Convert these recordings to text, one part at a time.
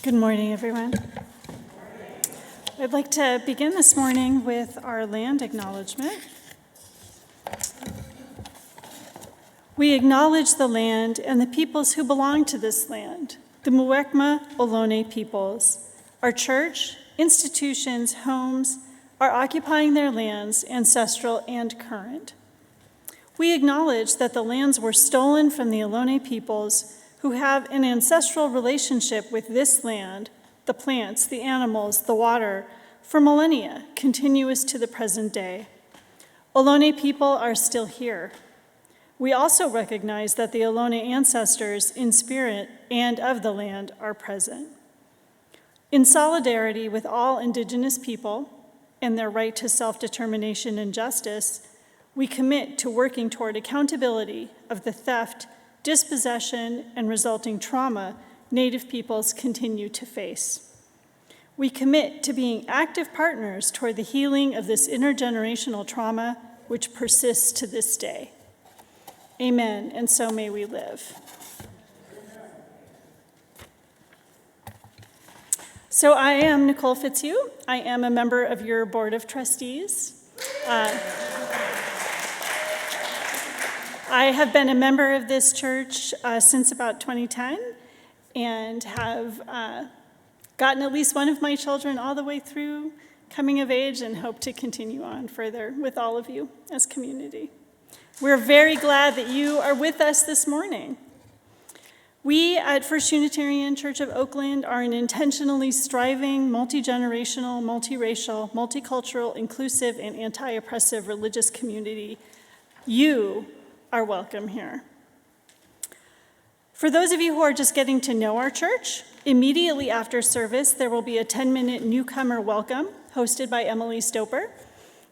Good morning, everyone. I'd like to begin this morning with our land acknowledgement. We acknowledge the land and the peoples who belong to this land, the Muwekma Ohlone peoples. Our church, institutions, homes are occupying their lands, ancestral and current. We acknowledge that the lands were stolen from the Ohlone peoples who have an ancestral relationship with this land, the plants, the animals, the water, for millennia, continuous to the present day. Ohlone people are still here. We also recognize that the Ohlone ancestors in spirit and of the land are present. In solidarity with all Indigenous people and their right to self-determination and justice, we commit to working toward accountability of the theft, dispossession, and resulting trauma Native peoples continue to face. We commit to being active partners toward the healing of this intergenerational trauma which persists to this day. Amen, and so may we live. So I am Nicole Fitzhugh. I am a member of your Board of Trustees. I have been a member of this church since about 2010 and have gotten at least one of my children all the way through coming of age and hope to continue on further with all of you as community. We're very glad that you are with us this morning. We at First Unitarian Church of Oakland are an intentionally striving, multi-generational, multiracial, multicultural, inclusive, and anti-oppressive religious community. You are welcome here. For those of you who are just getting to know our church, immediately after service, there will be a 10-minute newcomer welcome hosted by Emily Stoper.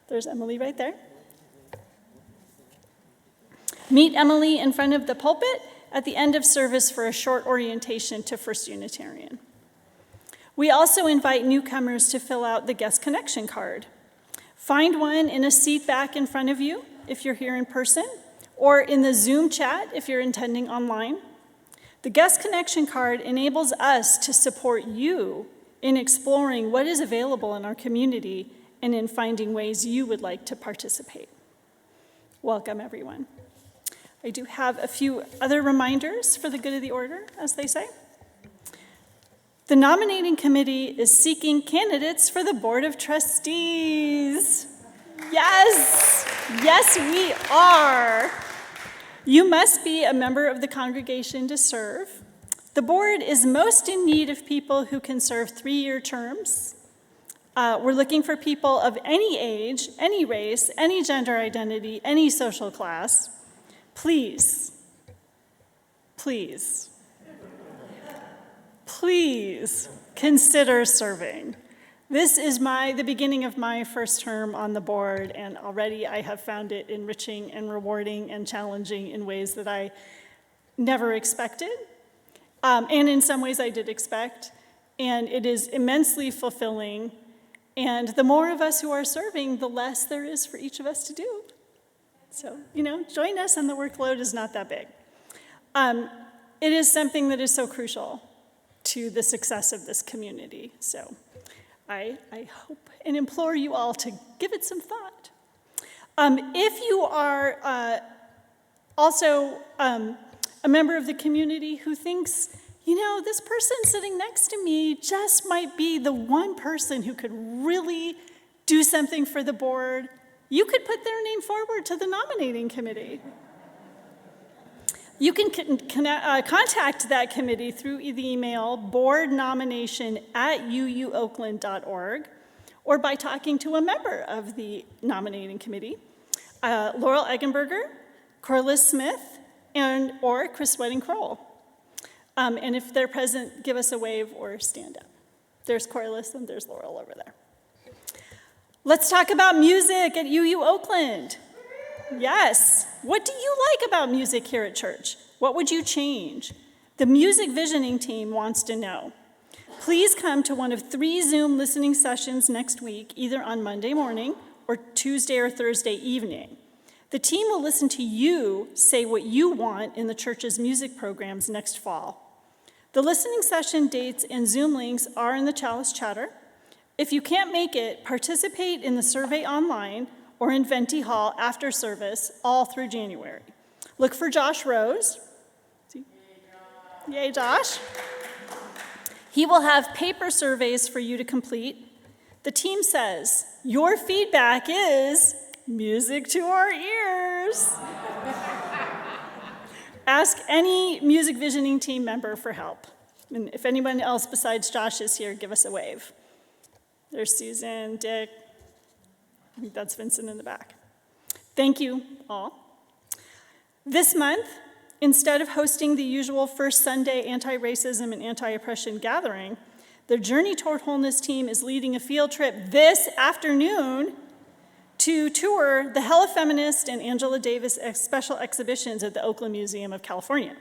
There's Emily right there. Meet Emily in front of the pulpit at the end of service for a short orientation to First Unitarian. We also invite newcomers to fill out the guest connection card. Find one in a seat back in front of you if you're here in person, or in the Zoom chat if you're attending online. The guest connection card enables us to support you in exploring what is available in our community and in finding ways you would like to participate. Welcome, everyone. I do have a few other reminders for the good of the order, as they say. The nominating committee is seeking candidates for the Board of Trustees. Yes, we are. You must be a member of the congregation to serve. The board is most in need of people who can serve 3-year terms. We're looking for people of any age, any race, any gender identity, any social class. Please consider serving. This is the beginning of my first term on the board, and already I have found it enriching and rewarding and challenging in ways that I never expected, and in some ways I did expect, and it is immensely fulfilling, and the more of us who are serving, the less there is for each of us to do. So, join us, and the workload is not that big. It is something that is so crucial to the success of this community, so I hope and implore you all to give it some thought. If you are also a member of the community who thinks, this person sitting next to me just might be the one person who could really do something for the board, you could put their name forward to the nominating committee. You can contact that committee through the email boardnomination@uuoakland.org or by talking to a member of the nominating committee, Laurel Eggenberger, Corliss Smith, or Chris Wedding-Kroll. And if they're present, give us a wave or stand up. There's Corliss and there's Laurel over there. Let's talk about music at UU Oakland. Yes. What do you like about music here at church? What would you change? The music visioning team wants to know. Please come to one of 3 Zoom listening sessions next week, either on Monday morning or Tuesday or Thursday evening. The team will listen to you say what you want in the church's music programs next fall. The listening session dates and Zoom links are in the Chalice chatter. If you can't make it, participate in the survey online or in Venti Hall after service all through January. Look for Josh Rose. Yay, Josh. He will have paper surveys for you to complete. The team says, your feedback is music to our ears. Ask any music visioning team member for help. And if anyone else besides Josh is here, give us a wave. There's Susan, Dick. I think that's Vincent in the back. Thank you all. This month, instead of hosting the usual First Sunday anti-racism and anti-oppression gathering, the Journey Toward Wholeness team is leading a field trip this afternoon to tour the Hella Feminist and Angela Davis special exhibitions at the Oakland Museum of California.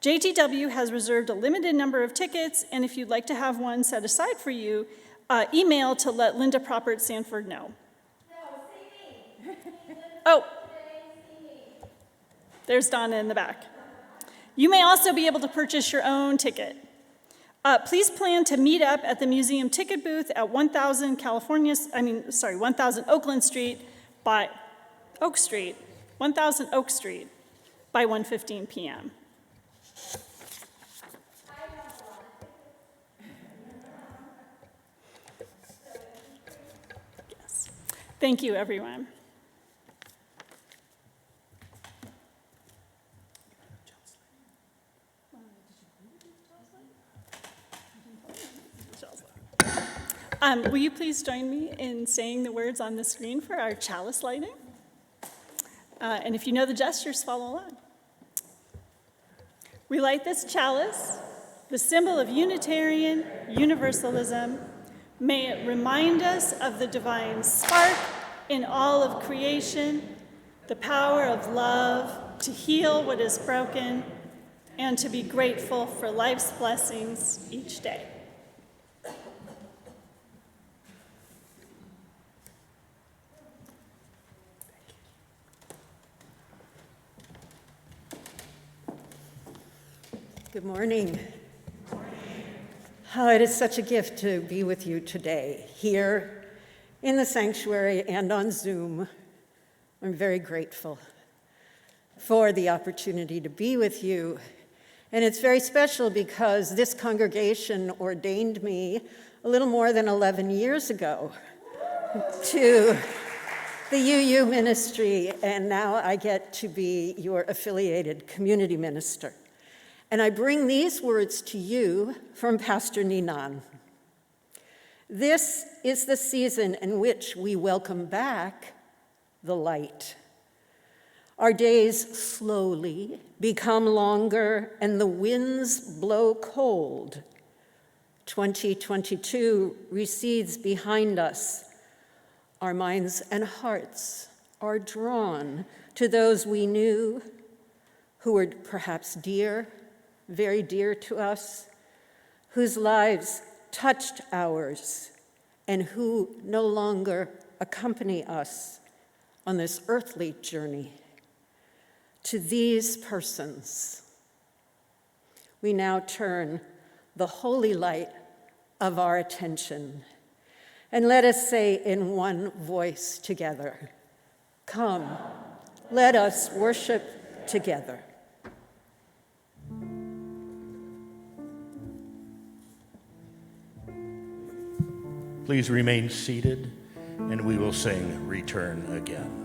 JTW has reserved a limited number of tickets, and if you'd like to have one set aside for you, email to let Linda Proper at Sanford know. No, see me. Oh, there's Donna in the back. You may also be able to purchase your own ticket. Please plan to meet up at the museum ticket booth at 1000 Oakland Street by Oak Street, 1000 Oak Street by 1:15 p.m. Yes. Thank you, everyone. Will you please join me in saying the words on the screen for our chalice lighting? And if you know the gestures, follow along. We light this chalice, the symbol of Unitarian Universalism. May it remind us of the divine spark in all of creation, the power of love to heal what is broken, and to be grateful for life's blessings each day. Good morning. Oh, it is such a gift to be with you today, here in the sanctuary and on Zoom. I'm very grateful for the opportunity to be with you. And it's very special because this congregation ordained me a little more than 11 years ago to the UU ministry, and now I get to be your affiliated community minister. And I bring these words to you from Pastor Ninán. This is the season in which we welcome back the light. Our days slowly become longer and the winds blow cold. 2022 recedes behind us. Our minds and hearts are drawn to those we knew who were perhaps dear, very dear to us, whose lives touched ours, and who no longer accompany us on this earthly journey. To these persons, we now turn the holy light of our attention, and let us say in one voice together, "Come, let us worship together." Please remain seated, and we will sing "Return Again."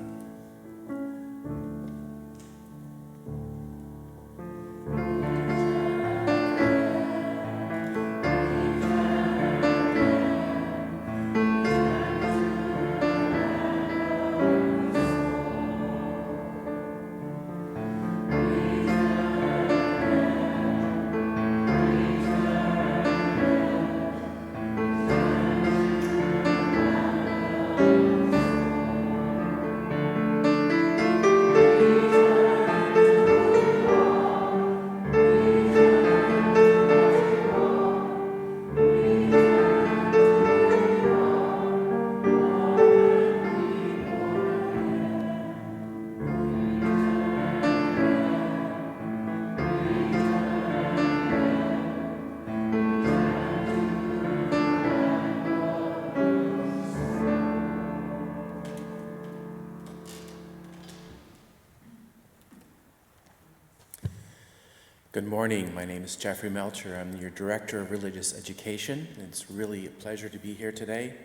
Good morning. My name is Jeffrey Melcher. I'm your Director of Religious Education. It's really a pleasure to be here today.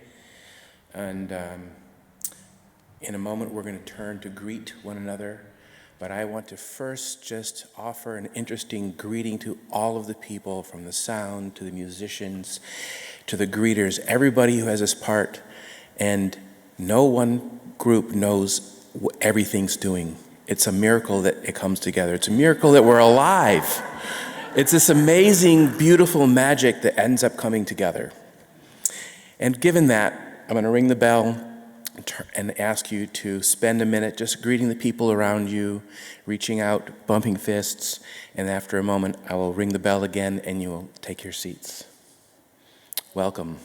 And in a moment, we're going to turn to greet one another. But I want to first just offer an interesting greeting to all of the people, from the sound to the musicians to the greeters, everybody who has this part. And no one group knows what everything's doing. It's a miracle that it comes together. It's a miracle that we're alive. It's this amazing, beautiful magic that ends up coming together. And given that, I'm going to ring the bell and ask you to spend a minute just greeting the people around you, reaching out, bumping fists, and after a moment, I will ring the bell again and you will take your seats. Welcome.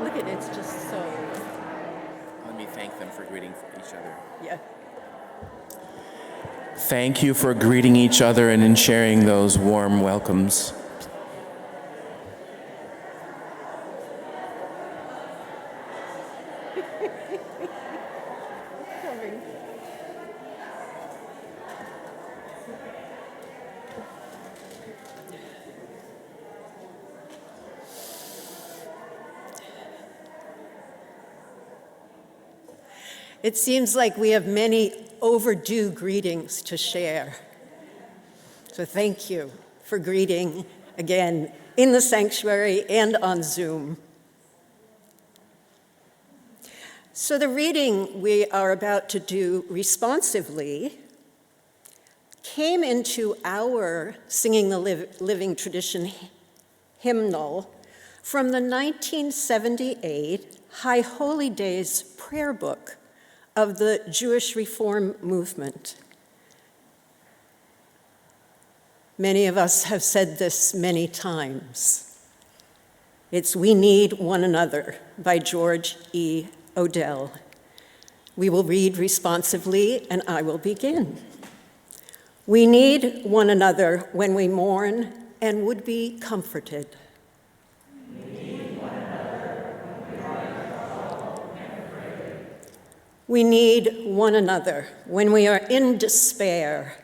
Look at it, it's just so, Let me thank them for greeting each other. yeah. Thank you for greeting each other and in sharing those warm welcomes. It seems like we have many overdue greetings to share. So thank you for greeting again in the sanctuary and on Zoom. So the reading we are about to do responsively came into our Singing the Living Tradition hymnal from the 1978 High Holy Days prayer book of the Jewish Reform movement. Many of us have said this many times. It's "We Need One Another" by George E. Odell. We will read responsively, and I will begin. We need one another when we mourn and would be comforted. We need one another when we are in despair,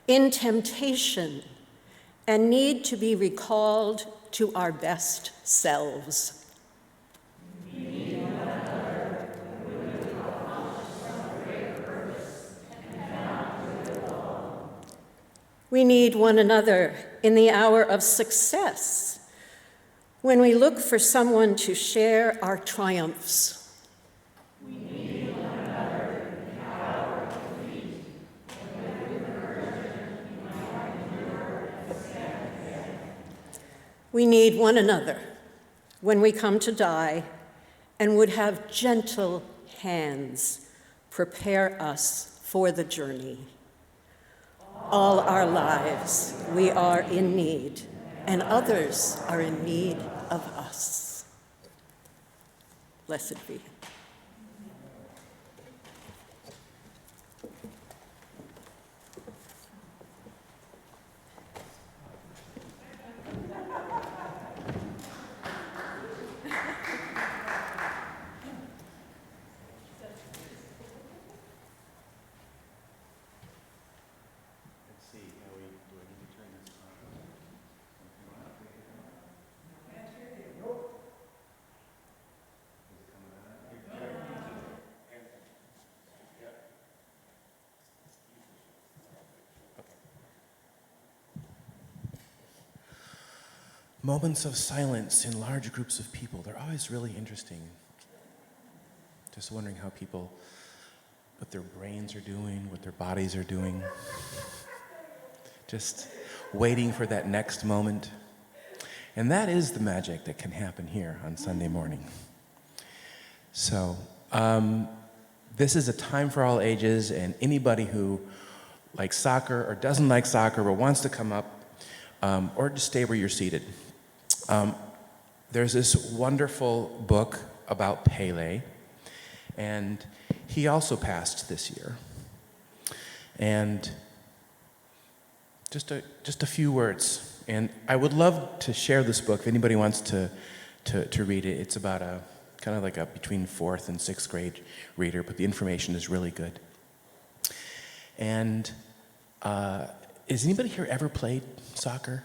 in temptation, and need to be recalled to our best selves. We need one another in the hour of success, when we look for someone to share our triumphs. We need one another when we come to die and would have gentle hands prepare us for the journey. All our lives we are in need, and others are in need of us. Blessed be. Moments of silence in large groups of people, they're always really interesting. Just wondering how people, what their brains are doing, what their bodies are doing. Just waiting for that next moment. And that is the magic that can happen here on Sunday morning. So, this is a time for all ages, and anybody who likes soccer or doesn't like soccer but wants to come up, or just stay where you're seated. There's this wonderful book about Pele, and he also passed this year. And just a few words. And I would love to share this book if anybody wants to read it. It's about a kind of like a between 4th and 6th grade reader, but the information is really good. And has anybody here ever played soccer?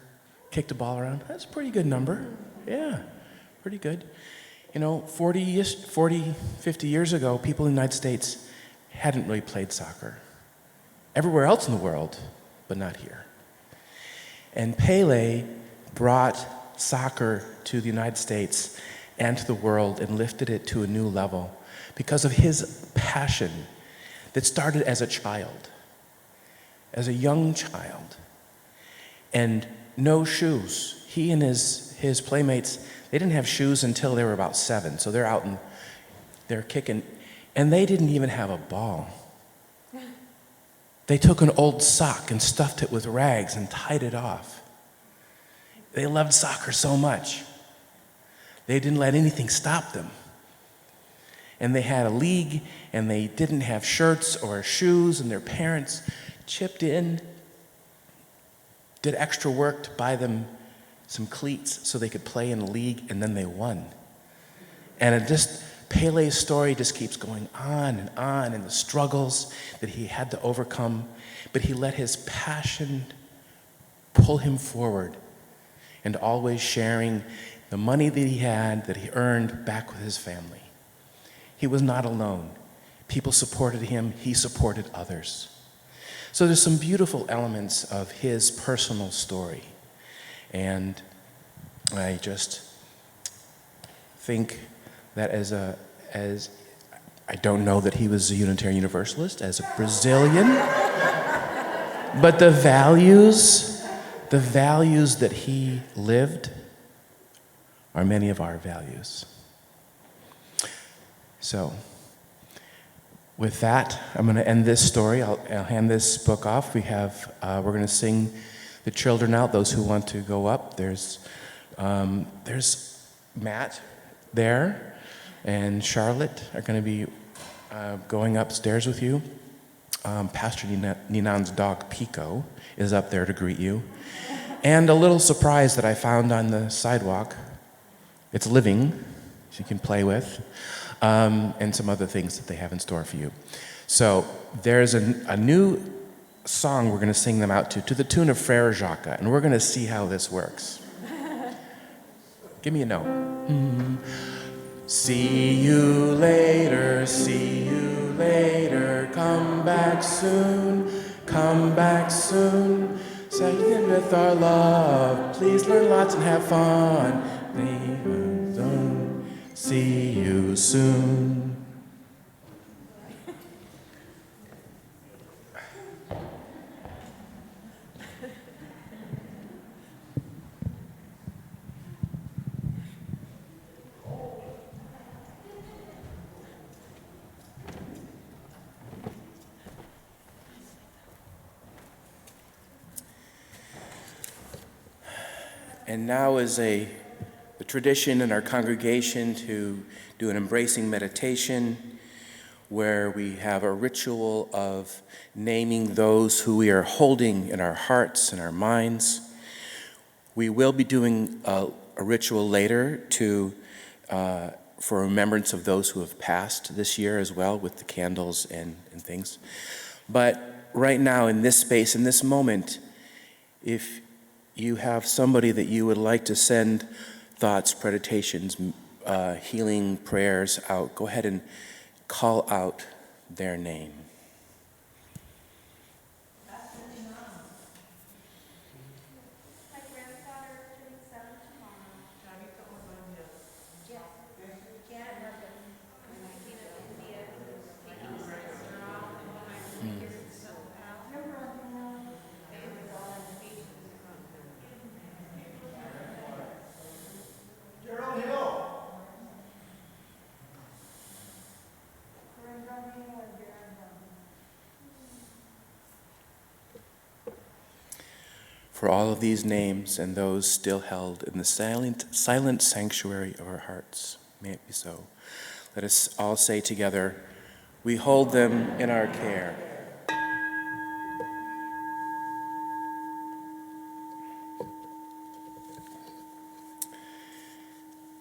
Kicked a ball around? That's a pretty good number. Yeah, pretty good. You know, 40, 50 years ago, people in the United States hadn't really played soccer. Everywhere else in the world, but not here. And Pele brought soccer to the United States and to the world and lifted it to a new level because of his passion that started as a child, as a young child. And no shoes. He and his playmates, they didn't have shoes until they were about 7. So they're out and they're kicking. And they didn't even have a ball. They took an old sock and stuffed it with rags and tied it off. They loved soccer so much. They didn't let anything stop them. And they had a league, and they didn't have shirts or shoes, and their parents chipped in, did extra work to buy them some cleats so they could play in a league, and then they won. And Pele's story just keeps going on, and the struggles that he had to overcome, but he let his passion pull him forward, and always sharing the money that he had, that he earned, back with his family. He was not alone. People supported him, he supported others. So there's some beautiful elements of his personal story. And I just think that as I don't know that he was a Unitarian Universalist, as a Brazilian, but the values that he lived are many of our values. So, with that, I'm going to end this story. I'll hand this book off. We're going to sing the children out. Those who want to go up. There's Matt there, and Charlotte are going to be going upstairs with you. Pastor Ninán's dog Pico is up there to greet you, and a little surprise that I found on the sidewalk. It's living, so you can play with. And some other things that they have in store for you. So there's a new song we're going to sing them out to the tune of Frère Jacques, and we're going to see how this works. Give me a no. See you later, see you later. Come back soon, come back soon. Second with our love. Please learn lots and have fun. See you soon. And now is the tradition in our congregation to do an embracing meditation where we have a ritual of naming those who we are holding in our hearts and our minds. We will be doing a ritual later for remembrance of those who have passed this year as well, with the candles and things. But right now in this space, in this moment, if you have somebody that you would like to send thoughts, meditations, healing prayers out, go ahead and call out their name. Pastor Ninán. My grandfather turning 7 tomorrow. Jef. For all of these names and those still held in the silent sanctuary of our hearts, may it be so. Let us all say together, we hold them in our care.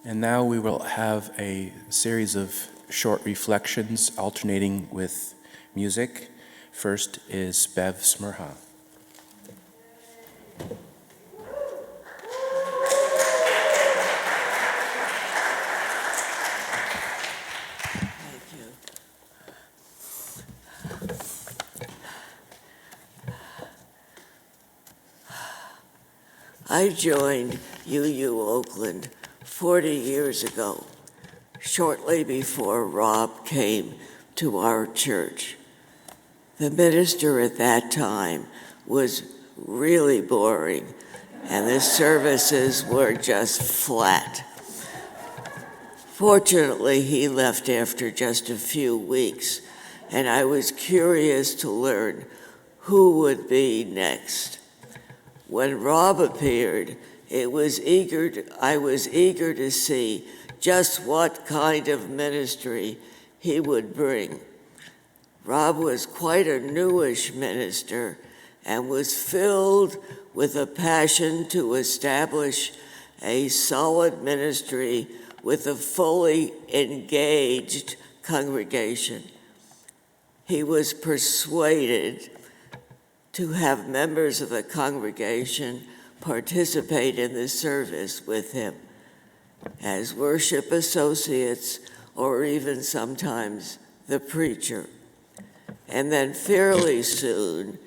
And now we will have a series of short reflections alternating with music. First is Bev Smurha. I joined UU Oakland 40 years ago, shortly before Rob came to our church. The minister at that time was really boring, and the services were just flat. Fortunately, he left after just a few weeks, and I was curious to learn who would be next. When Rob appeared, I was eager to see just what kind of ministry he would bring. Rob was quite a newish minister and was filled with a passion to establish a solid ministry with a fully engaged congregation. He was persuaded to have members of the congregation participate in the service with him as worship associates or even sometimes the preacher. And then fairly soon,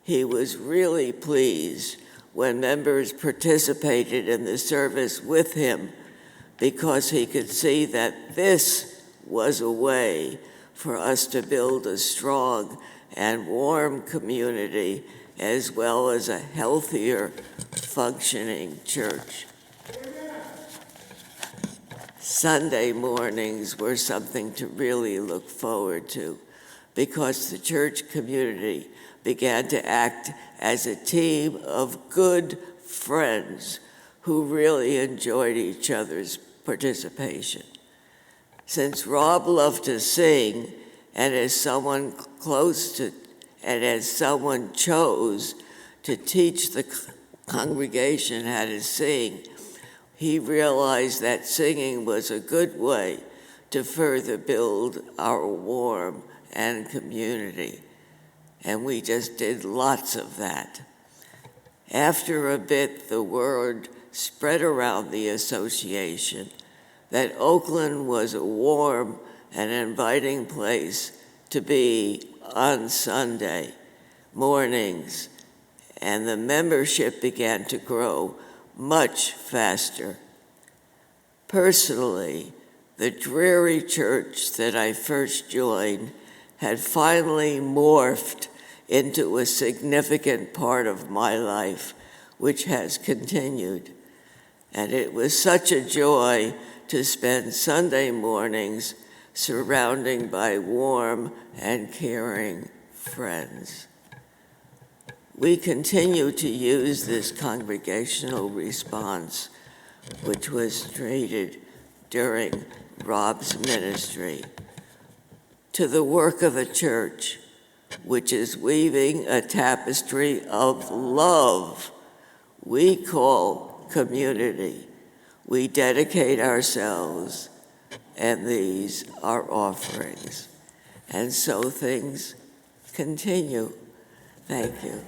he was really pleased when members participated in the service with him because he could see that this was a way for us to build a strong and warm community, as well as a healthier, functioning church. Sunday mornings were something to really look forward to because the church community began to act as a team of good friends who really enjoyed each other's participation. Since Rob loved to sing, and as someone chose to teach the congregation how to sing, he realized that singing was a good way to further build our warm and community. And we just did lots of that. After a bit, the word spread around the association that Oakland was a warm and inviting place to be on Sunday mornings, and the membership began to grow much faster. Personally, the dreary church that I first joined had finally morphed into a significant part of my life, which has continued. And it was such a joy to spend Sunday mornings surrounded by warm and caring friends. We continue to use this congregational response, which was treated during Rob's ministry, to the work of a church which is weaving a tapestry of love we call community. We dedicate ourselves, and these are offerings. And so things continue. Thank you.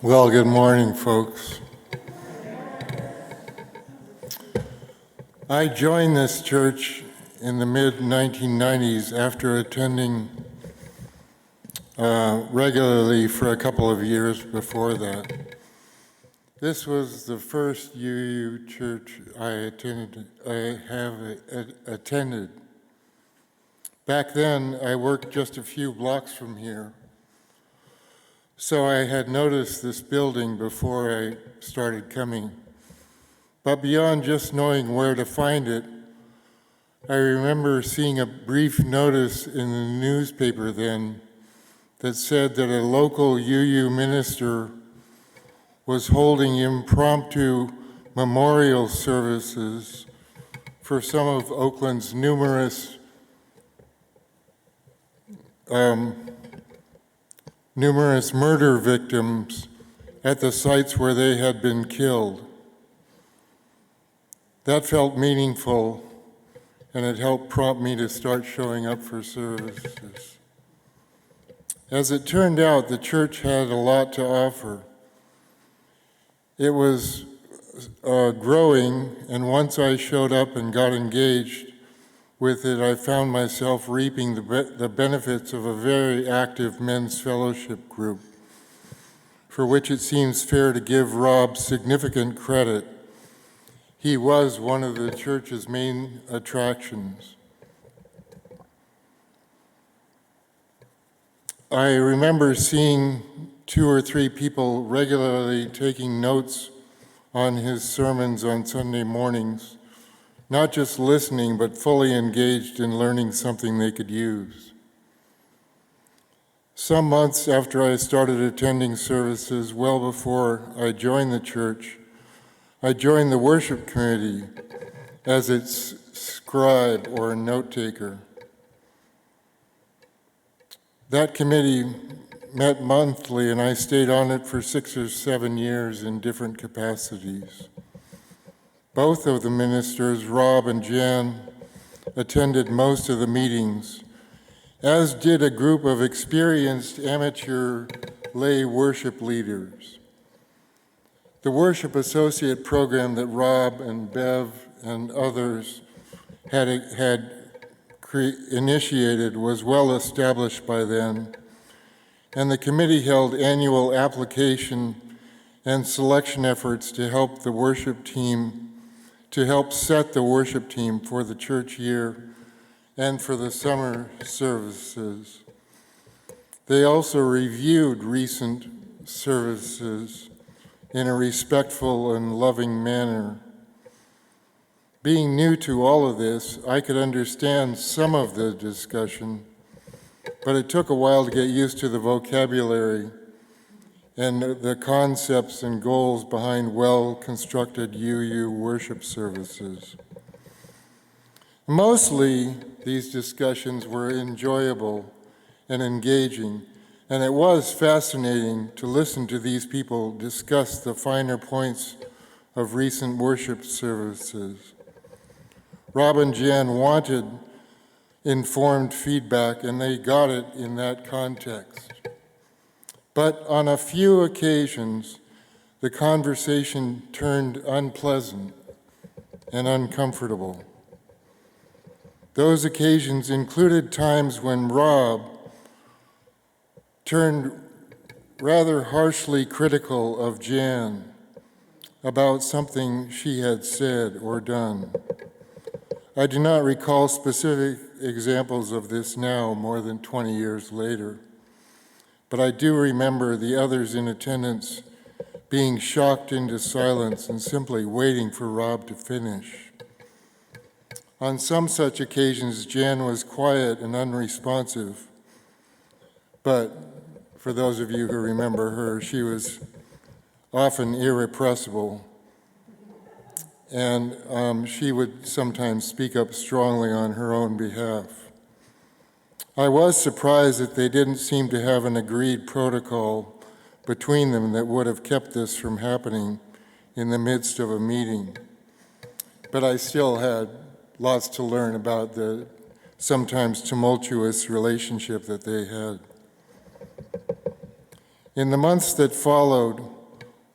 Well, good morning, folks. I joined this church in the mid-1990s after attending regularly for a couple of years before that. This was the first UU church I have attended. Back then, I worked just a few blocks from here. So I had noticed this building before I started coming. But beyond just knowing where to find it, I remember seeing a brief notice in the newspaper then that said that a local UU minister was holding impromptu memorial services for some of Oakland's numerous murder victims at the sites where they had been killed. That felt meaningful, and it helped prompt me to start showing up for services. As it turned out, the church had a lot to offer. It was growing, and once I showed up and got engaged with it, I found myself reaping the benefits of a very active men's fellowship group, for which it seems fair to give Rob significant credit. He was one of the church's main attractions. I remember seeing 2 or 3 people regularly taking notes on his sermons on Sunday mornings, not just listening, but fully engaged in learning something they could use. Some months after I started attending services, well before I joined the church, I joined the worship committee as its scribe or note taker. That committee met monthly, and I stayed on it for 6 or 7 years in different capacities. Both of the ministers, Rob and Jan, attended most of the meetings, as did a group of experienced amateur lay worship leaders. The worship associate program that Rob and Bev and others had initiated was well established by then, and the committee held annual application and selection efforts to help set the worship team for the church year and for the summer services. They also reviewed recent services in a respectful and loving manner. Being new to all of this, I could understand some of the discussion, but it took a while to get used to the vocabulary and the concepts and goals behind well-constructed UU worship services. Mostly, these discussions were enjoyable and engaging, and it was fascinating to listen to these people discuss the finer points of recent worship services. Rob and Jan wanted informed feedback, and they got it in that context. But on a few occasions, the conversation turned unpleasant and uncomfortable. Those occasions included times when Rob turned rather harshly critical of Jan about something she had said or done. I do not recall specific examples of this now, more than 20 years later, but I do remember the others in attendance being shocked into silence and simply waiting for Rob to finish. On some such occasions, Jan was quiet and unresponsive, but for those of you who remember her, she was often irrepressible, and she would sometimes speak up strongly on her own behalf. I was surprised that they didn't seem to have an agreed protocol between them that would have kept this from happening in the midst of a meeting. But I still had lots to learn about the sometimes tumultuous relationship that they had. In the months that followed,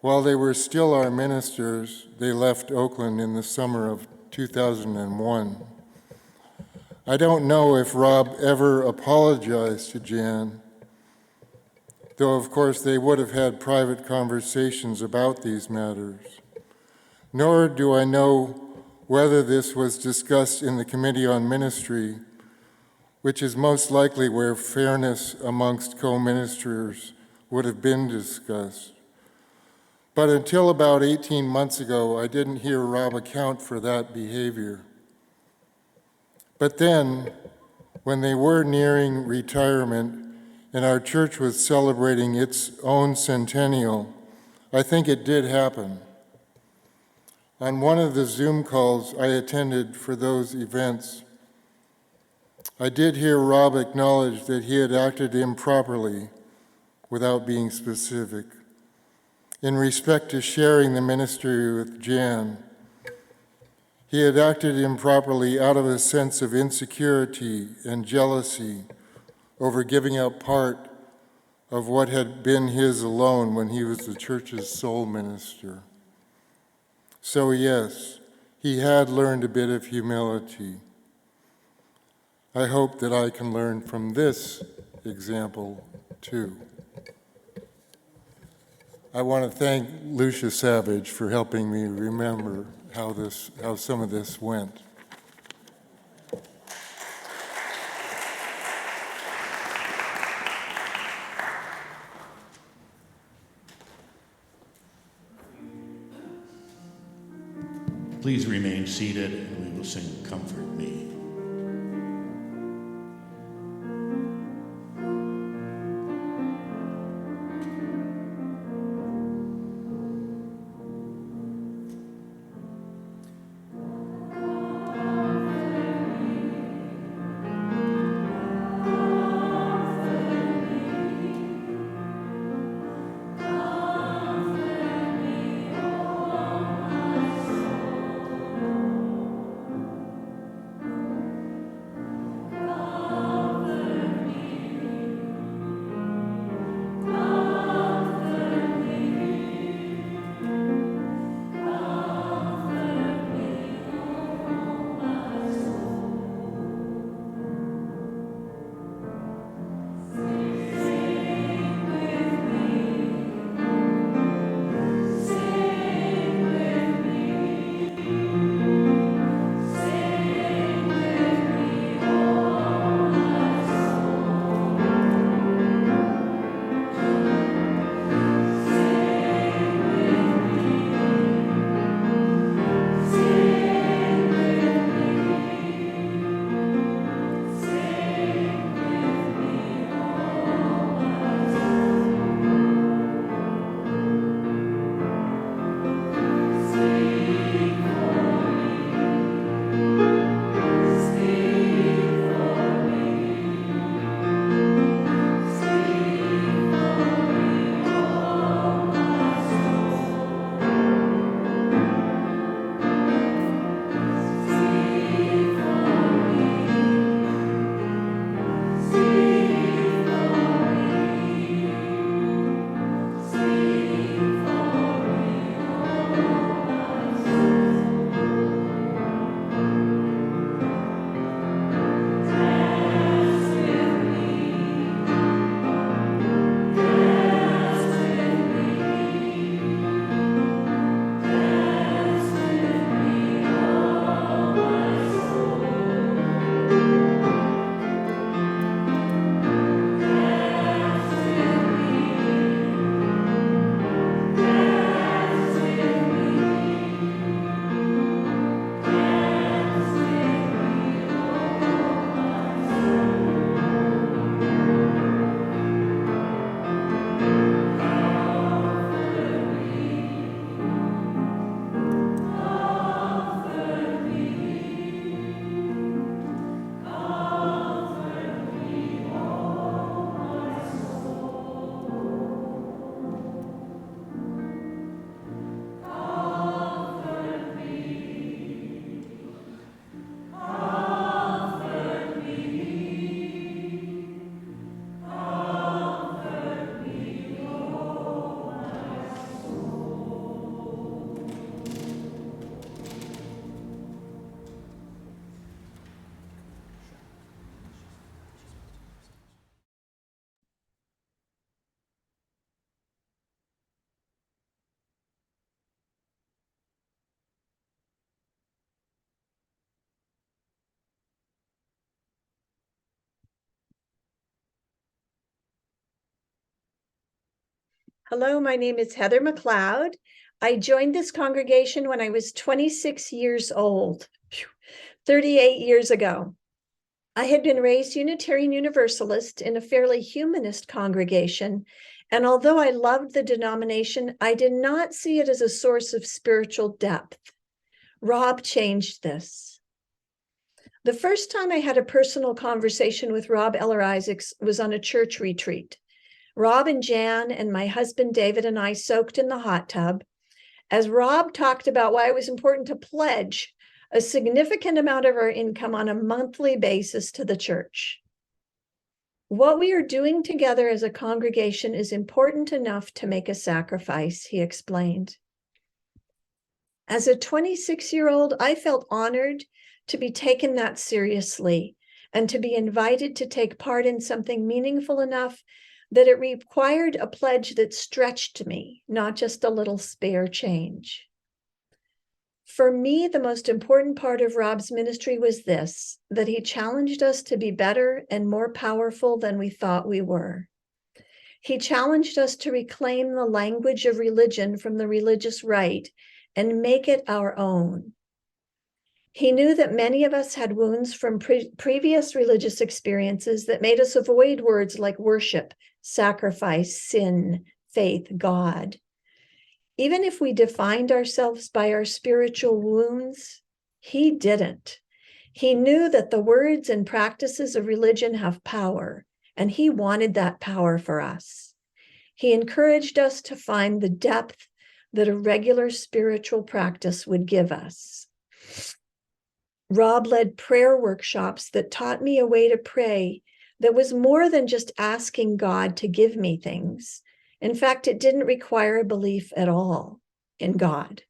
while they were still our ministers, they left Oakland in the summer of 2001. I don't know if Rob ever apologized to Jan, though of course they would have had private conversations about these matters. Nor do I know whether this was discussed in the Committee on Ministry, which is most likely where fairness amongst co-ministers would have been discussed. But until about 18 months ago, I didn't hear Rob account for that behavior. But then, when they were nearing retirement and our church was celebrating its own centennial, I think it did happen. On one of the Zoom calls I attended for those events, I did hear Rob acknowledge that he had acted improperly without being specific. In respect to sharing the ministry with Jan, he had acted improperly out of a sense of insecurity and jealousy over giving up part of what had been his alone when he was the church's sole minister. So yes, he had learned a bit of humility. I hope that I can learn from this example too. I want to thank Lucia Savage for helping me remember how some of this went. Please remain seated and we will sing Comfort Me. Hello, my name is Heather McLeod. I joined this congregation when I was 26 years old, 38 years ago. I had been raised Unitarian Universalist in a fairly humanist congregation, and although I loved the denomination, I did not see it as a source of spiritual depth. Rob changed this. The first time I had a personal conversation with Rob Eller Isaacs was on a church retreat. Rob and Jan and my husband David and I soaked in the hot tub as Rob talked about why it was important to pledge a significant amount of our income on a monthly basis to the church. What we are doing together as a congregation is important enough to make a sacrifice, he explained. As a 26-year-old, I felt honored to be taken that seriously and to be invited to take part in something meaningful enough that it required a pledge that stretched me, not just a little spare change. For me, the most important part of Rob's ministry was this, that he challenged us to be better and more powerful than we thought we were. He challenged us to reclaim the language of religion from the religious right and make it our own. He knew that many of us had wounds from previous religious experiences that made us avoid words like worship, sacrifice, sin, faith, God. Even if we defined ourselves by our spiritual wounds, he didn't. He knew that the words and practices of religion have power, and he wanted that power for us. He encouraged us to find the depth that a regular spiritual practice would give us. Rob led prayer workshops that taught me a way to pray that was more than just asking God to give me things. In fact, it didn't require a belief at all in God.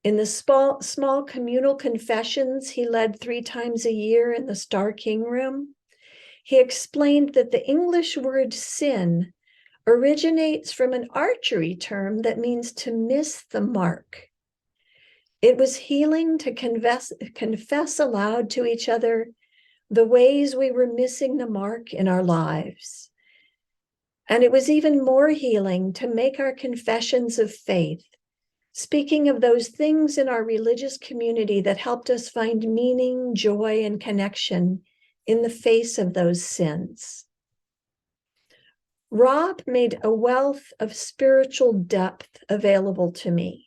In the small communal confessions he led 3 times a year in the Star King room, he explained that the English word sin originates from an archery term that means to miss the mark. It was healing to confess aloud to each other the ways we were missing the mark in our lives. And it was even more healing to make our confessions of faith, speaking of those things in our religious community that helped us find meaning, joy, and connection in the face of those sins. Rob made a wealth of spiritual depth available to me.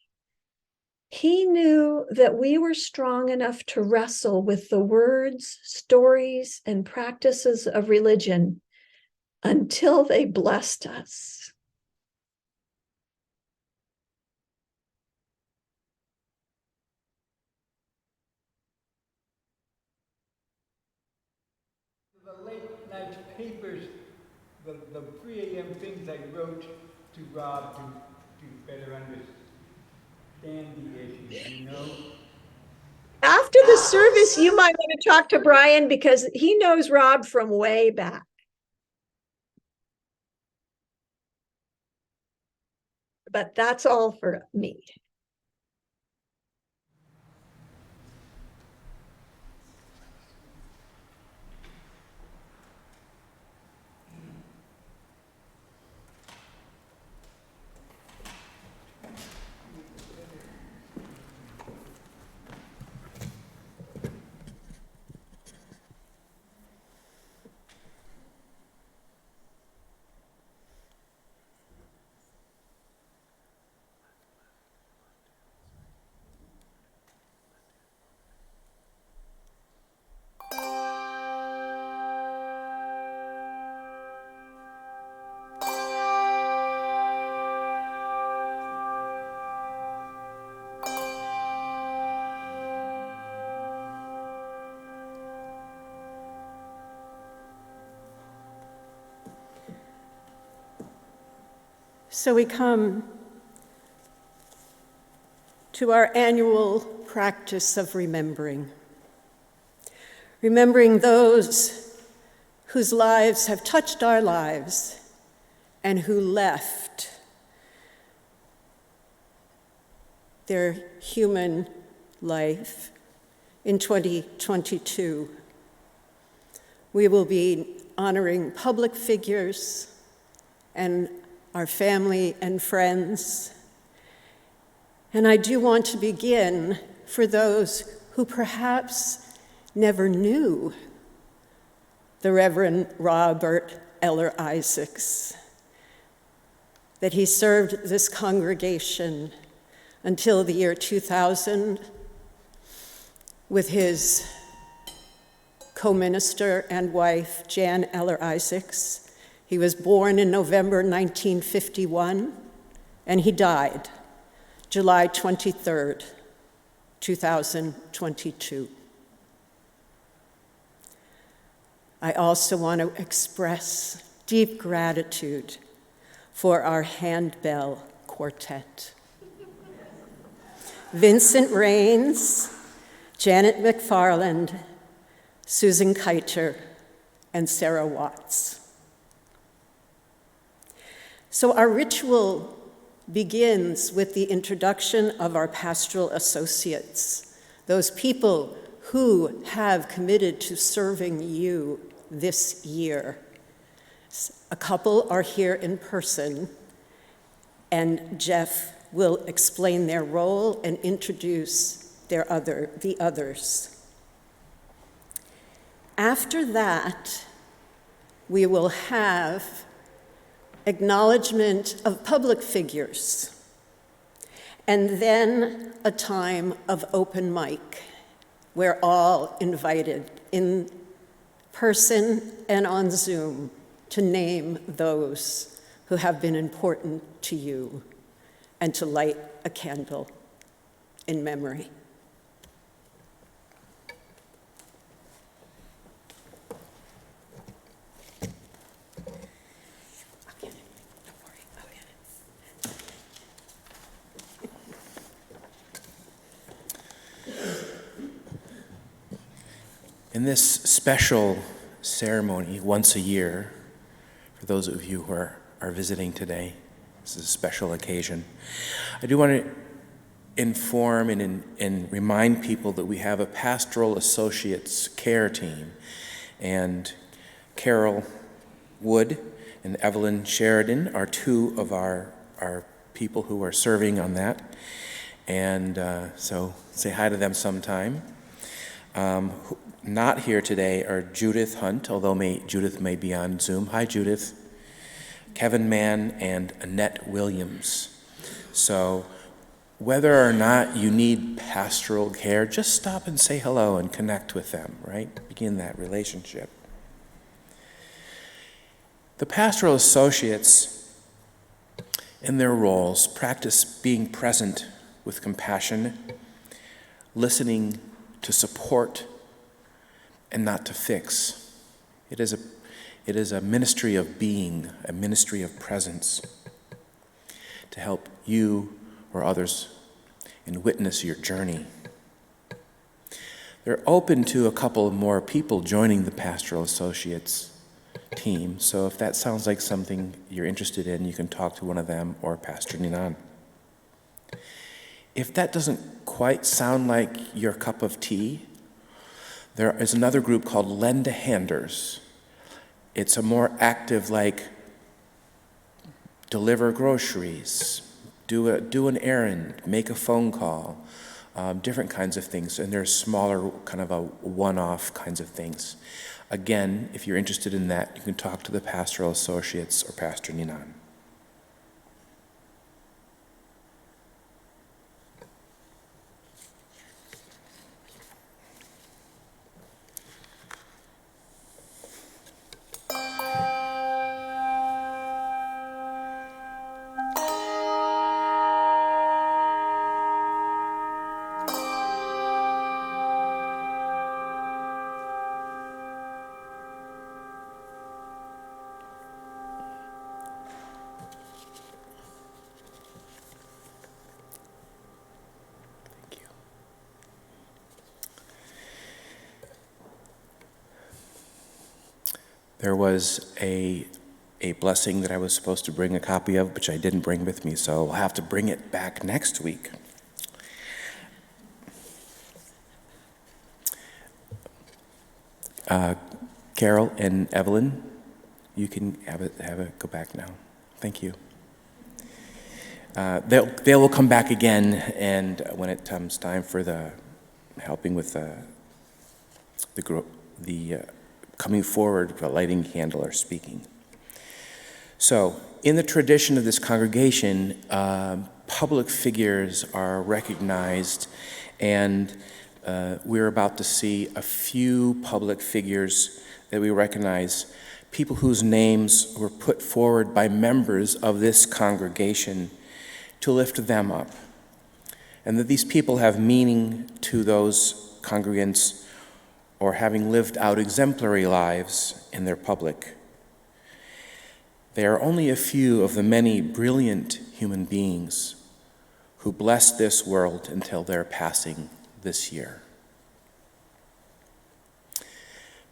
He knew that we were strong enough to wrestle with the words, stories, and practices of religion until they blessed us. The late night papers, the 3 a.m. things I wrote to Rob to better understand the issues, you know? After the service, you might want to talk to Brian because he knows Rob from way back. But that's all for me. So we come to our annual practice of remembering those whose lives have touched our lives and who left their human life in 2022. We will be honoring public figures and our family and friends. And I do want to begin for those who perhaps never knew the Reverend Robert Eller Isaacs, that he served this congregation until the year 2000 with his co-minister and wife, Jan Eller Isaacs. He was born in November 1951, and he died July 23rd, 2022. I also want to express deep gratitude for our handbell quartet. Vincent Rains, Janet McFarland, Susan Kiter, and Sarah Watts. So our ritual begins with the introduction of our pastoral associates, those people who have committed to serving you this year. A couple are here in person, and Jeff will explain their role and introduce the others. After that, we will have acknowledgement of public figures, and then a time of open mic. We're all invited in person and on Zoom to name those who have been important to you and to light a candle in memory. In this special ceremony, once a year, for those of you who are visiting today, this is a special occasion. I do want to inform and remind people that we have a pastoral associates care team, and Carol Wood and Evelyn Sheridan are two of our people who are serving on that, and so say hi to them sometime. Not here today are Judith Hunt, although Judith may be on Zoom. Hi, Judith. Kevin Mann and Annette Williams. So whether or not you need pastoral care, just stop and say hello and connect with them, right? Begin that relationship. The pastoral associates in their roles practice being present with compassion, listening to support, and not to fix. It is a ministry of being, a ministry of presence, to help you or others and witness your journey. They're open to a couple more people joining the Pastoral Associates team, so if that sounds like something you're interested in, you can talk to one of them or Pastor Ninán. If that doesn't quite sound like your cup of tea, there is another group called Lend-a-Handers. It's a more active, like, deliver groceries, do an errand, make a phone call, different kinds of things, and they're smaller, kind of a one-off kinds of things. Again, if you're interested in that, you can talk to the Pastoral Associates or Pastor Ninán. There was a blessing that I was supposed to bring a copy of, which I didn't bring with me, so I'll have to bring it back next week. Carol and Evelyn, you can have it go back now. Thank you. They will come back again, and when it comes time for the helping with the coming forward, the lighting candle or speaking. So, in the tradition of this congregation, public figures are recognized, and we're about to see a few public figures that we recognize, people whose names were put forward by members of this congregation to lift them up, and that these people have meaning to those congregants or having lived out exemplary lives in their public. They are only a few of the many brilliant human beings who blessed this world until their passing this year.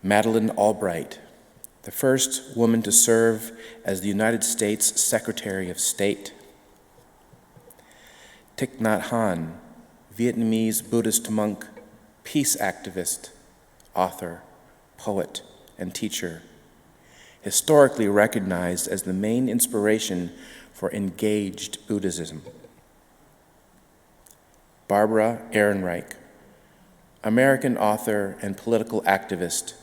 Madeleine Albright, the first woman to serve as the United States Secretary of State. Thich Nhat Hanh, Vietnamese Buddhist monk, peace activist, author, poet, and teacher, historically recognized as the main inspiration for engaged Buddhism. Barbara Ehrenreich, American author and political activist,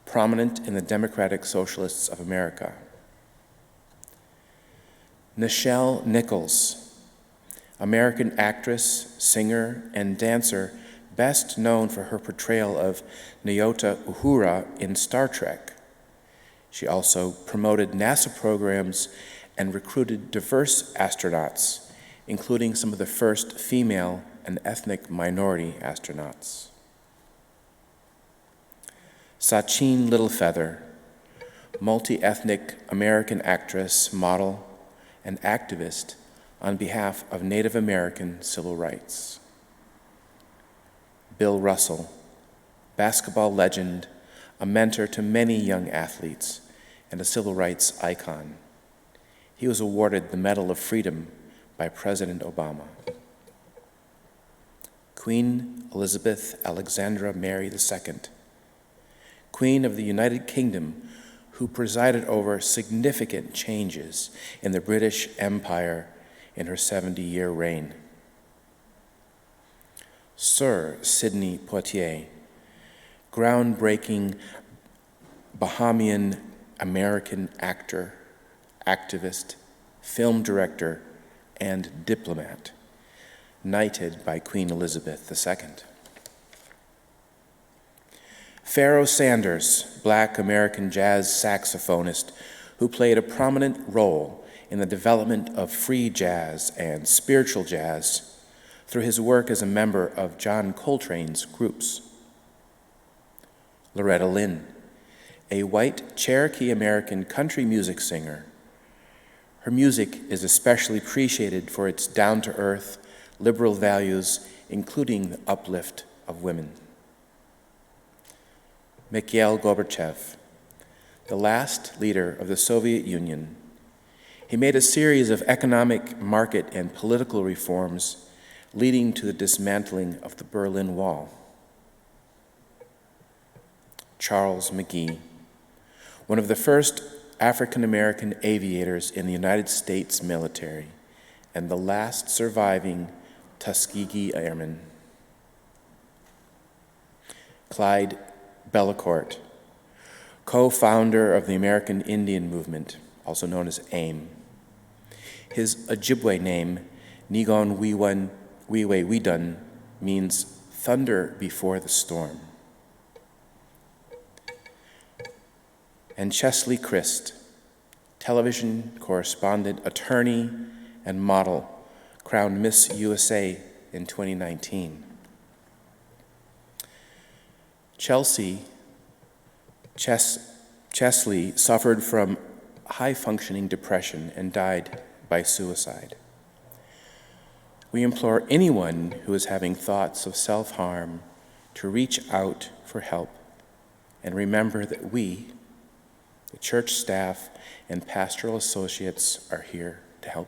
prominent in the Democratic Socialists of America. Nichelle Nichols, American actress, singer, and dancer, best known for her portrayal of Nyota Uhura in Star Trek. She also promoted NASA programs and recruited diverse astronauts, including some of the first female and ethnic minority astronauts. Sachin Littlefeather, multi-ethnic American actress, model, and activist on behalf of Native American civil rights. Bill Russell, basketball legend, a mentor to many young athletes, and a civil rights icon. He was awarded the Medal of Freedom by President Obama. Queen Elizabeth Alexandra Mary II, Queen of the United Kingdom, who presided over significant changes in the British Empire in her 70-year reign. Sir Sidney Poitier, groundbreaking Bahamian American actor, activist, film director, and diplomat, knighted by Queen Elizabeth II. Pharoah Sanders, Black American jazz saxophonist who played a prominent role in the development of free jazz and spiritual jazz through his work as a member of John Coltrane's groups. Loretta Lynn, a white Cherokee American country music singer. Her music is especially appreciated for its down-to-earth, liberal values, including the uplift of women. Mikhail Gorbachev, the last leader of the Soviet Union. He made a series of economic, market, and political reforms, leading to the dismantling of the Berlin Wall. Charles McGee, one of the first African-American aviators in the United States military, and the last surviving Tuskegee Airman. Clyde Bellecourt, co-founder of the American Indian Movement, also known as AIM. His Ojibwe name, Nigon Wiwe Widun, means thunder before the storm. And Chesley Christ, television correspondent, attorney, and model, crowned Miss USA in 2019. Chesley suffered from high-functioning depression and died by suicide. We implore anyone who is having thoughts of self-harm to reach out for help and remember that we, the church staff and pastoral associates, are here to help.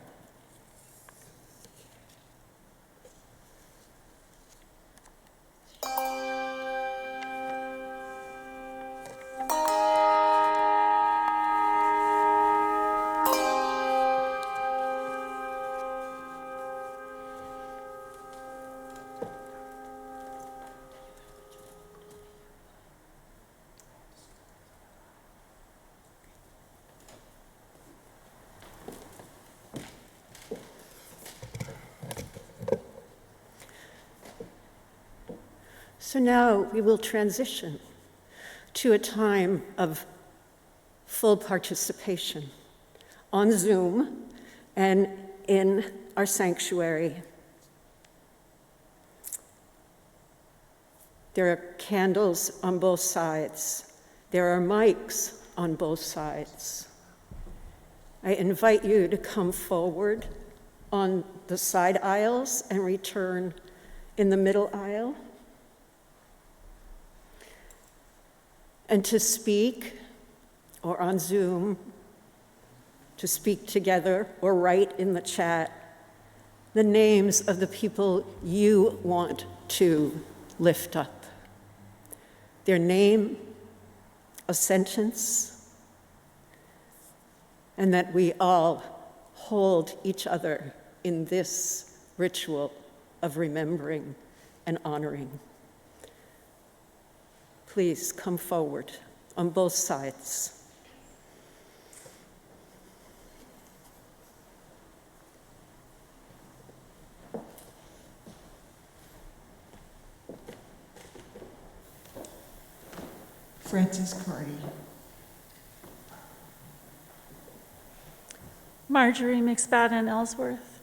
So now we will transition to a time of full participation on Zoom and in our sanctuary. There are candles on both sides. There are mics on both sides. I invite you to come forward on the side aisles and return in the middle aisle. And to speak, or on Zoom, to speak together or write in the chat the names of the people you want to lift up. Their name, a sentence, and that we all hold each other in this ritual of remembering and honoring. Please come forward on both sides. Francis Carty. Marjorie McSpadden Ellsworth.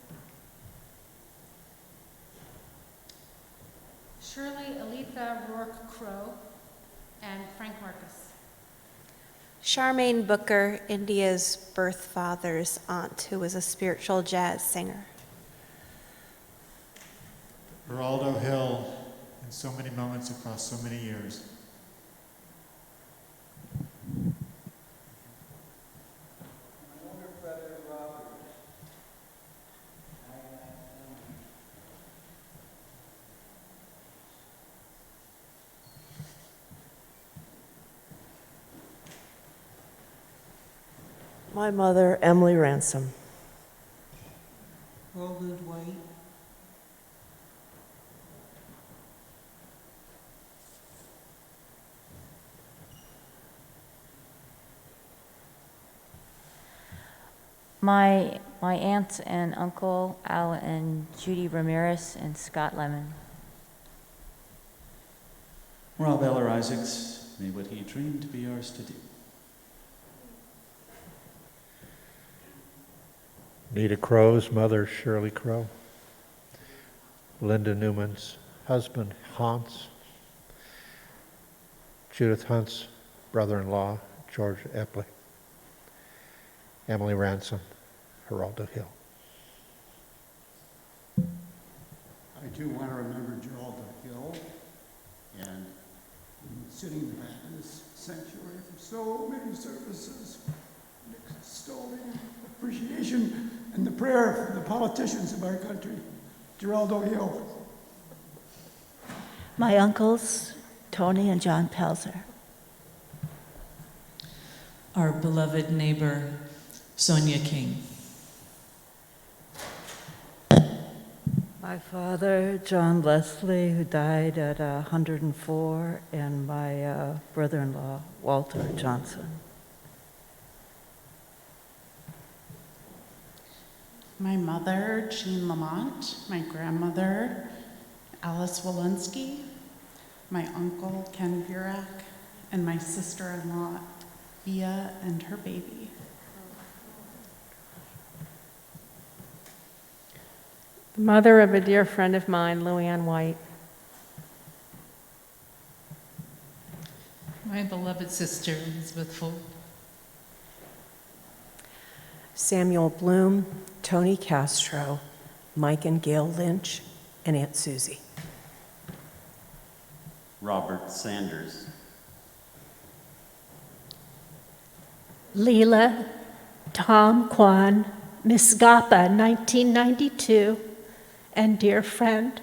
Shirley Aletha Rourke Crow and Frank Marcus. Charmaine Booker, India's birth father's aunt, who was a spiritual jazz singer. Geraldo Hill, in so many moments across so many years. My mother, Emily Ransom. Roland White. My aunt and uncle, Al and Judy Ramirez and Scott Lemon. Rob Eller Isaacs, may what he dreamed be ours to do. Nita Crow's mother, Shirley Crow. Linda Newman's husband, Hans. Judith Hunt's brother-in-law, George Epley. Emily Ransom, Geraldo Hill. I do want to remember Geraldo Hill and sitting in the back of this sanctuary for so many services, extolling appreciation and the prayer for the politicians of our country. Geraldo Hill. My uncles, Tony and John Pelzer. Our beloved neighbor, Sonia King. My father, John Leslie, who died at 104, and my brother-in-law, Walter Johnson. My mother, Jean Lamont, my grandmother, Alice Walensky, my uncle, Ken Burak, and my sister-in-law, Via, and her baby. The mother of a dear friend of mine, Louanne White. My beloved sister, Elizabeth Ford. Samuel Bloom, Tony Castro, Mike and Gail Lynch, and Aunt Susie. Robert Sanders. Leela, Tom Kwan, Miss Gappa, 1992, and dear friend.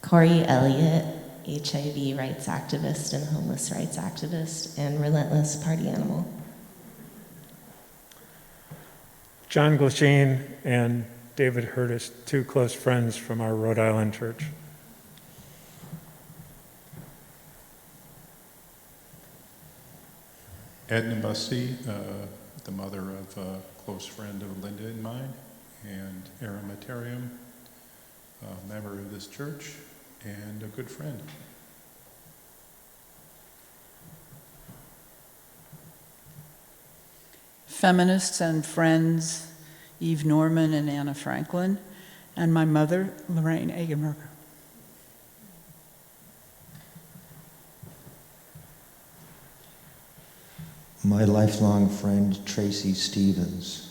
Corey Elliott, HIV rights activist and homeless rights activist and relentless party animal. John Glasheen and David Hurtis, two close friends from our Rhode Island church. Edna Bussey, the mother of a close friend of Linda and mine, and Aaron Materium, a member of this church, and a good friend. Feminists and friends, Eve Norman and Anna Franklin, and my mother, Lorraine Egenberger. My lifelong friend, Tracy Stevens.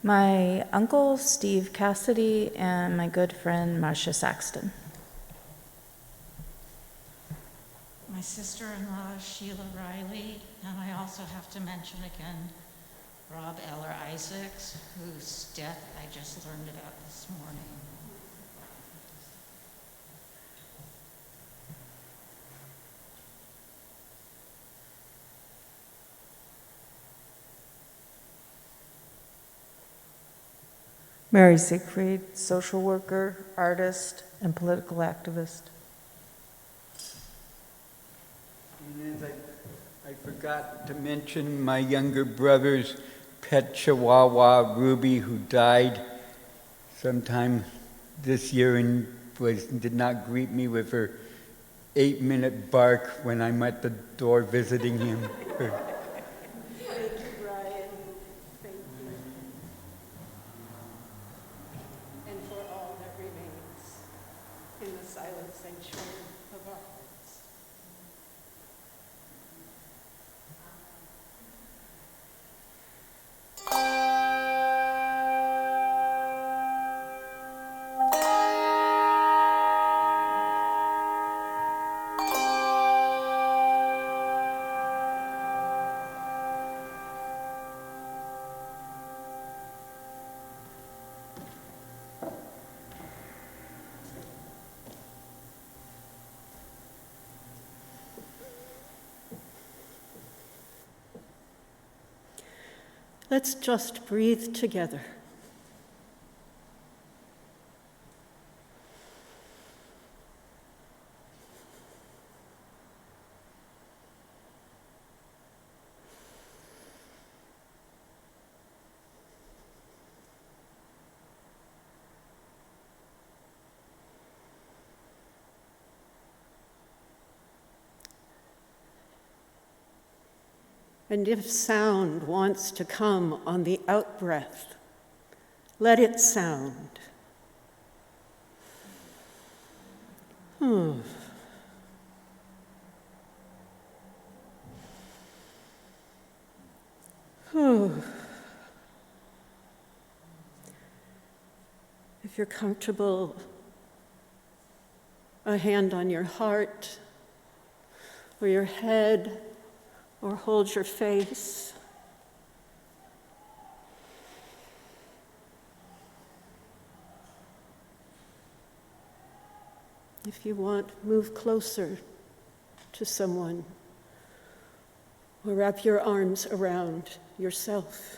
My uncle, Steve Cassidy, and my good friend, Marcia Saxton. My sister-in-law, Sheila Riley, and I also have to mention again Rob Eller Isaacs, whose death I just learned about this morning. Mary Siegfried, social worker, artist, and political activist. And as I forgot to mention my younger brother's pet Chihuahua, Ruby, who died sometime this year and did not greet me with her 8-minute bark when I'm at the door visiting him. Thank you, Brian. Thank you. And for all that remains in the silent sanctuary of our hearts. Let's just breathe together. And if sound wants to come on the out-breath, let it sound. If you're comfortable, a hand on your heart or your head, or hold your face. If you want, move closer to someone or wrap your arms around yourself.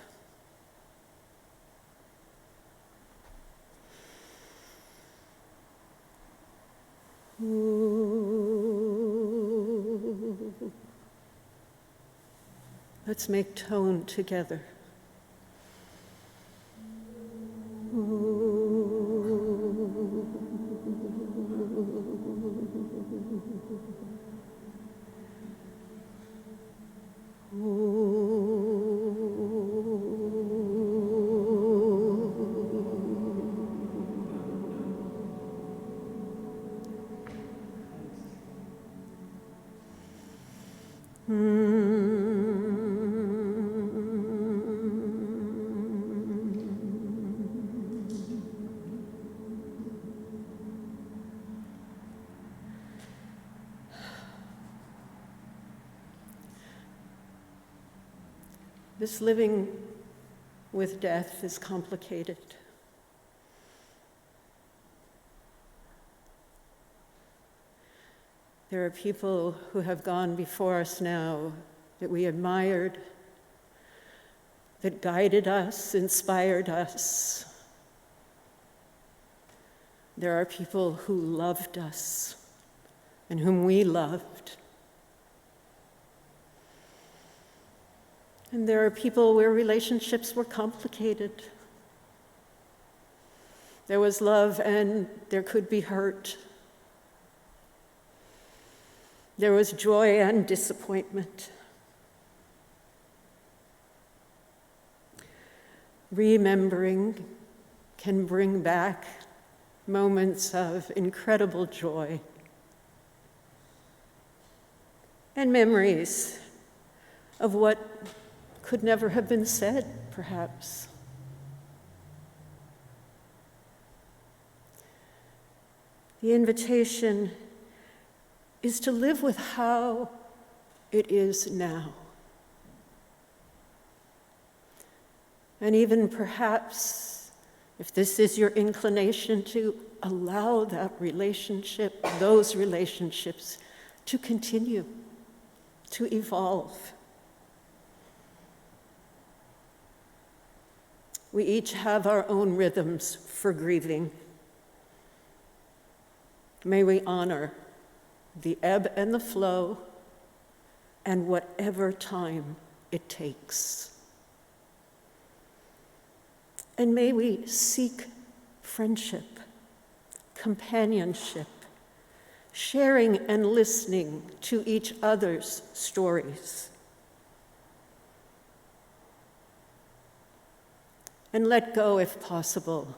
Let's make tone together. This living with death is complicated. There are people who have gone before us now that we admired, that guided us, inspired us. There are people who loved us and whom we loved. And there are people where relationships were complicated. There was love and there could be hurt. There was joy and disappointment. Remembering can bring back moments of incredible joy and memories of what could never have been said, perhaps. The invitation is to live with how it is now. And even perhaps, if this is your inclination, to allow that relationship, those relationships, to continue, to evolve. We each have our own rhythms for grieving. May we honor the ebb and the flow and whatever time it takes. And may we seek friendship, companionship, sharing and listening to each other's stories. And let go, if possible,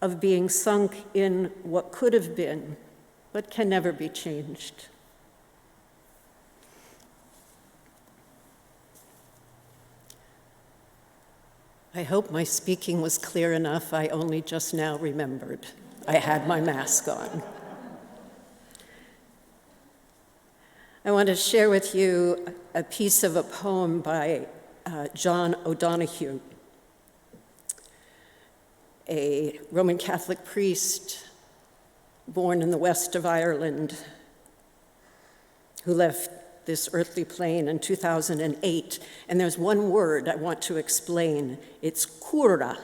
of being sunk in what could have been, but can never be changed. I hope my speaking was clear enough. I only just now remembered I had my mask on. I want to share with you a piece of a poem by John O'Donoghue, a Roman Catholic priest born in the west of Ireland who left this earthly plane in 2008. And there's one word I want to explain. It's cura.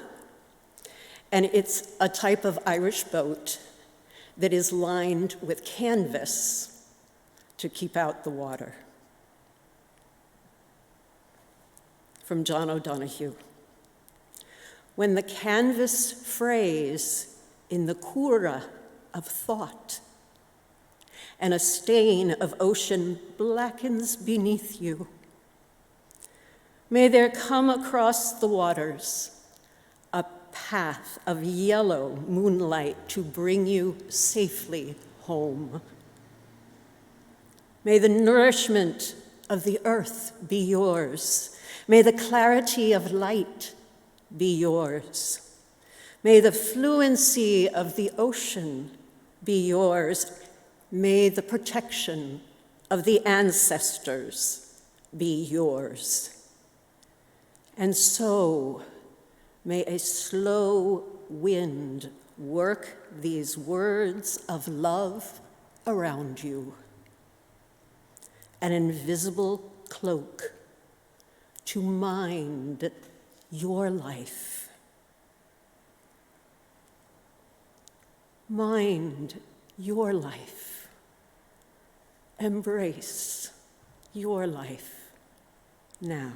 And it's a type of Irish boat that is lined with canvas to keep out the water. From John O'Donoghue. When the canvas frays in the cura of thought, and a stain of ocean blackens beneath you, may there come across the waters a path of yellow moonlight to bring you safely home. May the nourishment of the earth be yours. May the clarity of light be yours. May the fluency of the ocean be yours. May the protection of the ancestors be yours. And so may a slow wind work these words of love around you, an invisible cloak to mind your life. Mind your life. Embrace your life now.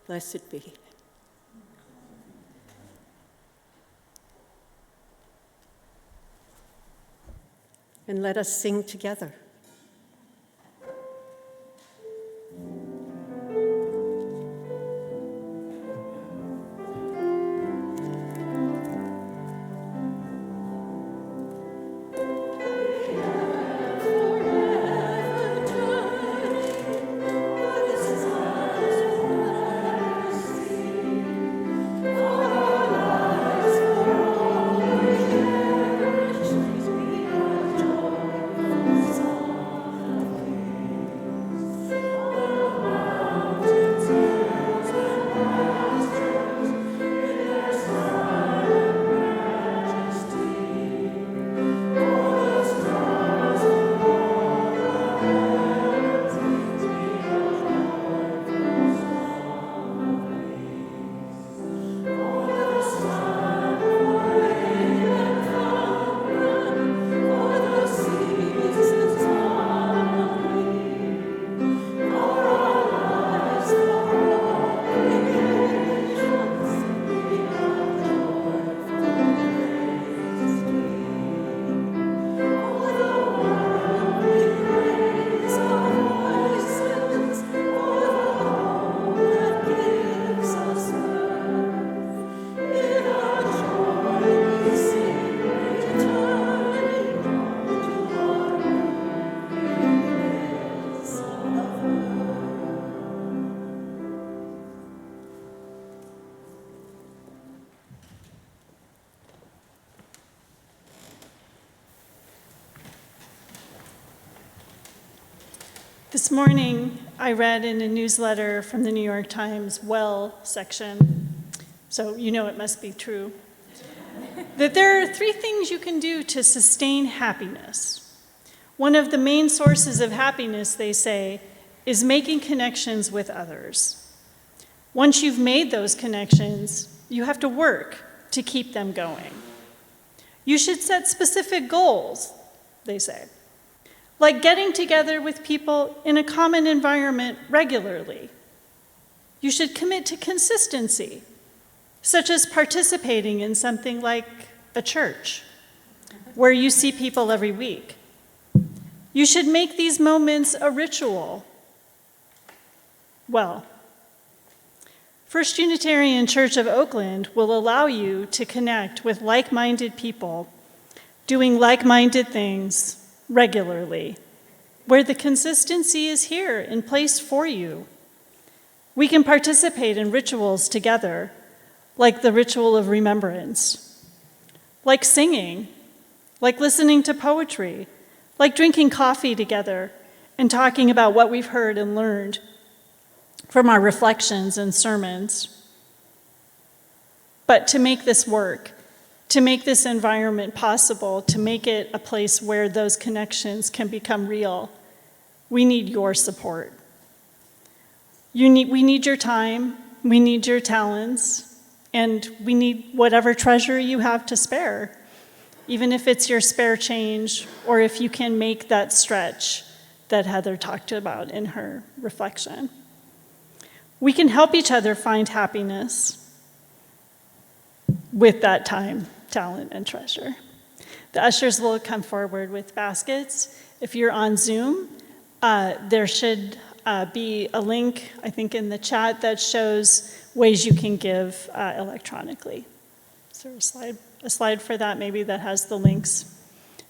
Blessed be. And let us sing together. This morning, I read in a newsletter from the New York Times Well section, so you know it must be true, that there are 3 things you can do to sustain happiness. One of the main sources of happiness, they say, is making connections with others. Once you've made those connections, you have to work to keep them going. You should set specific goals, they say, like getting together with people in a common environment regularly. You should commit to consistency, such as participating in something like a church, where you see people every week. You should make these moments a ritual. Well, First Unitarian Church of Oakland will allow you to connect with like-minded people doing like-minded things regularly, where the consistency is here in place for you. We can participate in rituals together, like the ritual of remembrance, like singing, like listening to poetry, like drinking coffee together and talking about what we've heard and learned from our reflections and sermons. But to make this work, to make this environment possible, to make it a place where those connections can become real, we need your support. We need your time, we need your talents, and we need whatever treasure you have to spare, even if it's your spare change or if you can make that stretch that Heather talked about in her reflection. We can help each other find happiness with that time, talent, and treasure. The ushers will come forward with baskets. If you're on Zoom, there should be a link, I think, in the chat that shows ways you can give electronically. Is there a slide for that, maybe, that has the links?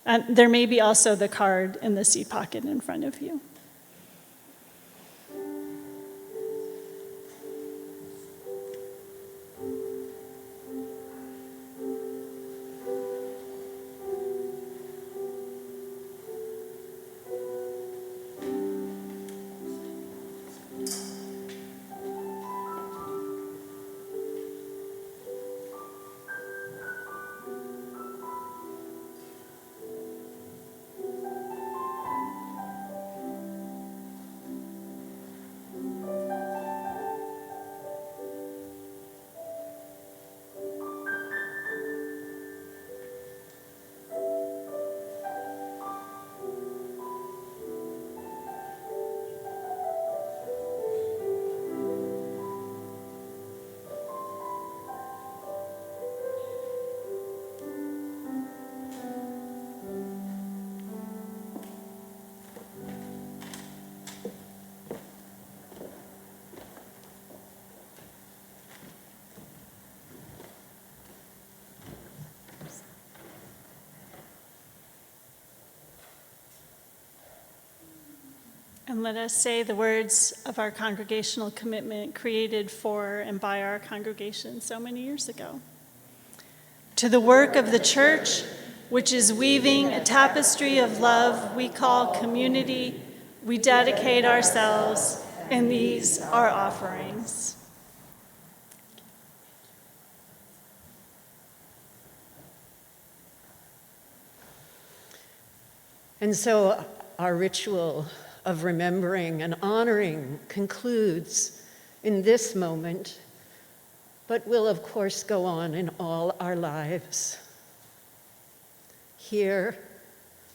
And there may be also the card in the seat pocket in front of you. And let us say the words of our congregational commitment created for and by our congregation so many years ago. To the work of the church, which is weaving a tapestry of love we call community, we dedicate ourselves, and these are offerings. And so our ritual of remembering and honoring concludes in this moment, but will of course go on in all our lives. Here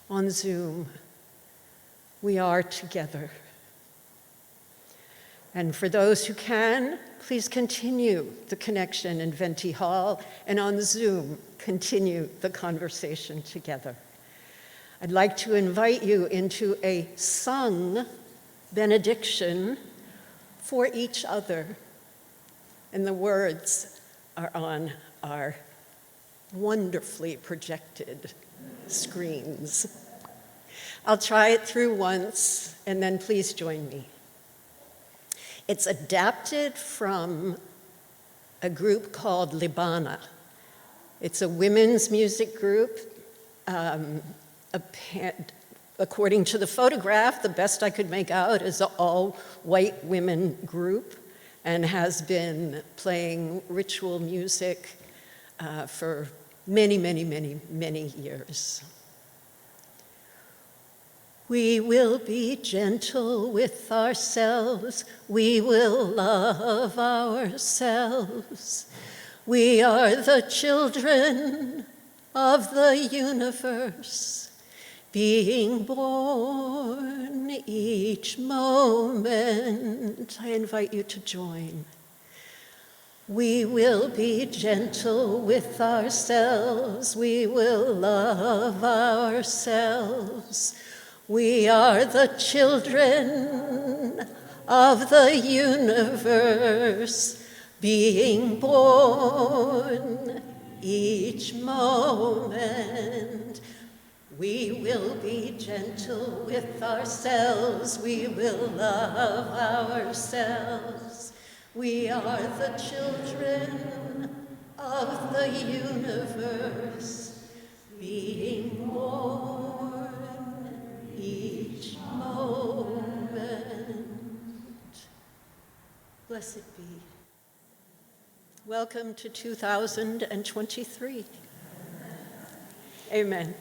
on Zoom, we are together. And for those who can, please continue the connection in Venti Hall, and on Zoom, continue the conversation together. I'd like to invite you into a sung benediction for each other. And the words are on our wonderfully projected screens. I'll try it through once, and then please join me. It's adapted from a group called Libana. It's a women's music group. according to the photograph, the best I could make out is an all-white women group and has been playing ritual music for many, many, many, many years. We will be gentle with ourselves. We will love ourselves. We are the children of the universe, being born each moment. I invite you to join. We will be gentle with ourselves. We will love ourselves. We are the children of the universe, being born each moment. We will be gentle with ourselves. We will love ourselves. We are the children of the universe, being born each moment. Blessed be. Welcome to 2023. Amen.